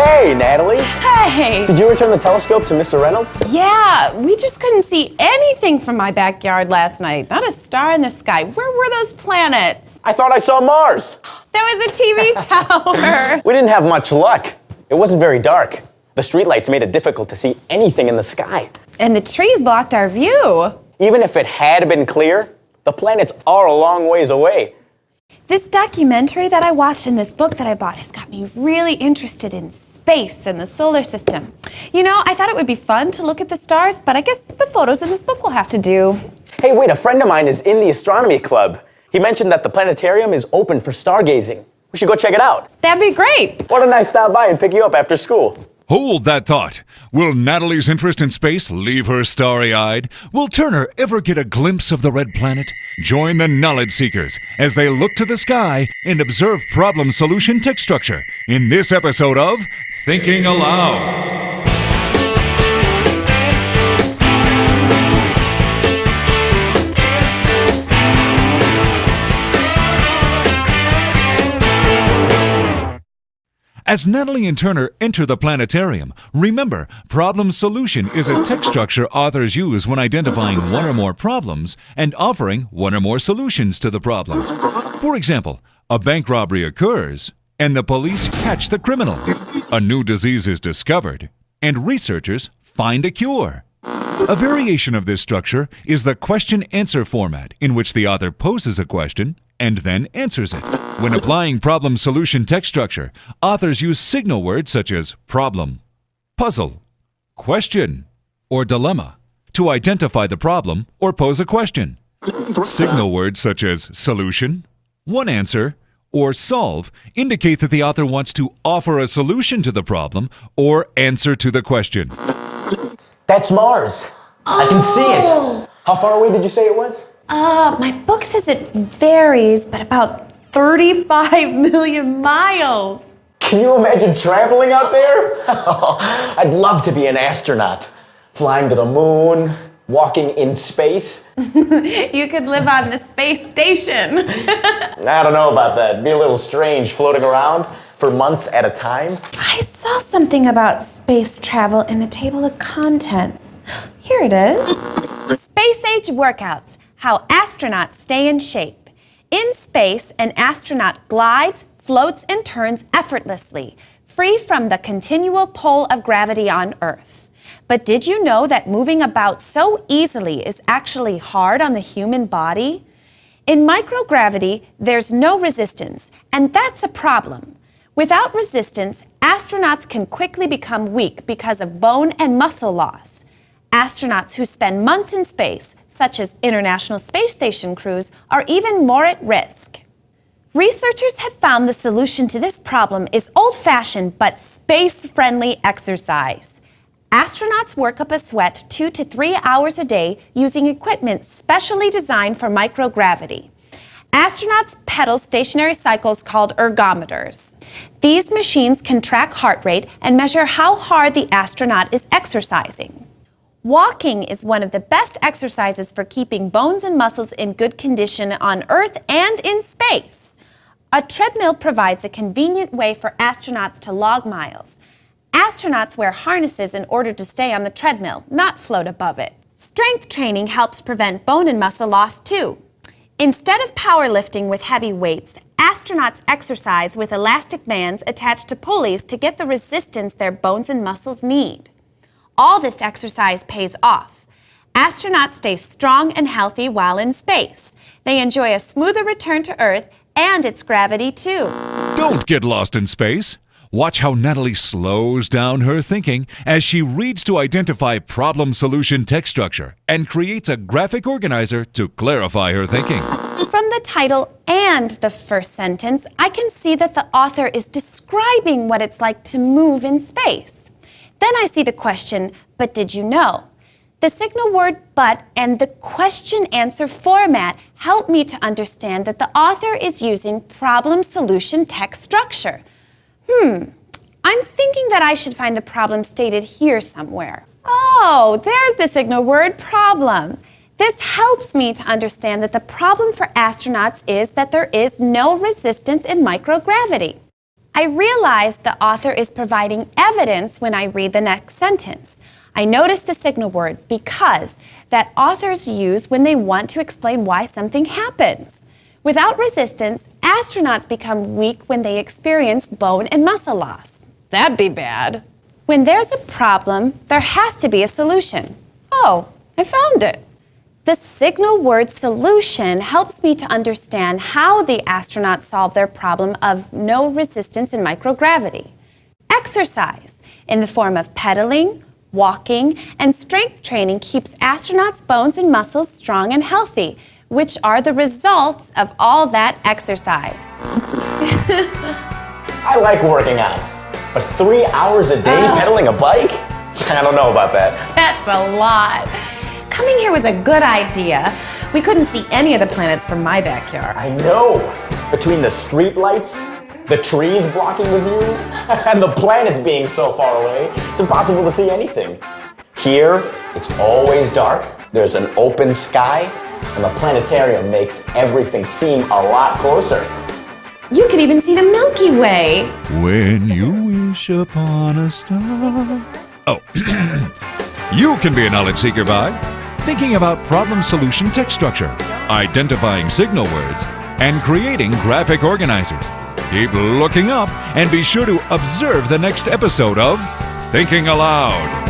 Hey, Natalie. Hey! Did you return the telescope to Mr. Reynolds? Yeah, we just couldn't see anything from my backyard last night. Not a star in the sky. Where were those planets? I thought I saw Mars. There was a TV tower. We didn't have much luck. It wasn't very dark. The streetlights made it difficult to see anything in the sky. And the trees blocked our view. Even if it had been clear, the planets are a long ways away. This documentary that I watched in this book that I bought has got me really interested in space and the solar system. You know, I thought it would be fun to look at the stars, but I guess the photos in this book will have to do. Hey, wait, a friend of mine is in the astronomy club. He mentioned that the planetarium is open for stargazing. We should go check it out. That'd be great. Why don't I stop by and pick you up after school? Hold that thought. Will Natalie's interest in space leave her starry-eyed? Will Turner ever get a glimpse of the red planet? Join the knowledge seekers as they look to the sky and observe problem solution text structure in this episode of Thinking Aloud. As Natalie and Turner enter the planetarium, remember, problem solution is a text structure authors use when identifying one or more problems and offering one or more solutions to the problem. For example, a bank robbery occurs, and the police catch the criminal. A new disease is discovered, and researchers find a cure. A variation of this structure is the question-answer format, in which the author poses a question and then answers it. When applying problem-solution text structure, authors use signal words such as problem, puzzle, question, or dilemma to identify the problem or pose a question. Signal words such as solution, one answer, or solve indicate that the author wants to offer a solution to the problem or answer to the question. That's Mars. I can see it. How far away did you say it was? My book says it varies, but about 35 million miles. Can you imagine traveling out there? I'd love to be an astronaut. Flying to the moon, walking in space. You could live on the space station. I don't know about that. It'd be a little strange floating around for months at a time. I saw something about space travel in the table of contents. Here it is. Space age workouts. How astronauts stay in shape. In space, an astronaut glides, floats, and turns effortlessly, free from the continual pull of gravity on Earth. But did you know that moving about so easily is actually hard on the human body? In microgravity, there's no resistance, and that's a problem. Without resistance, astronauts can quickly become weak because of bone and muscle loss. Astronauts who spend months in space, such as International Space Station crews, are even more at risk. Researchers have found the solution to this problem is old-fashioned but space-friendly exercise. Astronauts work up a sweat 2 to 3 hours a day using equipment specially designed for microgravity. Astronauts pedal stationary cycles called ergometers. These machines can track heart rate and measure how hard the astronaut is exercising. Walking is one of the best exercises for keeping bones and muscles in good condition on Earth and in space. A treadmill provides a convenient way for astronauts to log miles. Astronauts wear harnesses in order to stay on the treadmill, not float above it. Strength training helps prevent bone and muscle loss too. Instead of powerlifting with heavy weights, astronauts exercise with elastic bands attached to pulleys to get the resistance their bones and muscles need. All this exercise pays off. Astronauts stay strong and healthy while in space. They enjoy a smoother return to Earth and its gravity too. Don't get lost in space. Watch how Natalie slows down her thinking as she reads to identify problem-solution text structure and creates a graphic organizer to clarify her thinking. From the title and the first sentence, I can see that the author is describing what it's like to move in space. Then I see the question, but did you know? The signal word but and the question-answer format help me to understand that the author is using problem-solution text structure. I'm thinking that I should find the problem stated here somewhere. Oh, there's the signal word problem. This helps me to understand that the problem for astronauts is that there is no resistance in microgravity. I realize the author is providing evidence when I read the next sentence. I notice the signal word because that authors use when they want to explain why something happens. Without resistance, astronauts become weak when they experience bone and muscle loss. That'd be bad. When there's a problem, there has to be a solution. Oh, I found it. The signal word solution helps me to understand how the astronauts solve their problem of no resistance in microgravity. Exercise, in the form of pedaling, walking, and strength training keeps astronauts' bones and muscles strong and healthy, which are the results of all that exercise. I like working out, but 3 hours a day pedaling a bike? I don't know about that. That's a lot. Coming here was a good idea. We couldn't see any of the planets from my backyard. I know. Between the street lights, the trees blocking the view, and the planets being so far away, it's impossible to see anything. Here, it's always dark, there's an open sky, and the planetarium makes everything seem a lot closer. You can even see the Milky Way. When you wish upon a star. Oh, you can be a knowledge seeker by thinking about problem solution text structure, identifying signal words, and creating graphic organizers. Keep looking up and be sure to observe the next episode of Thinking Aloud.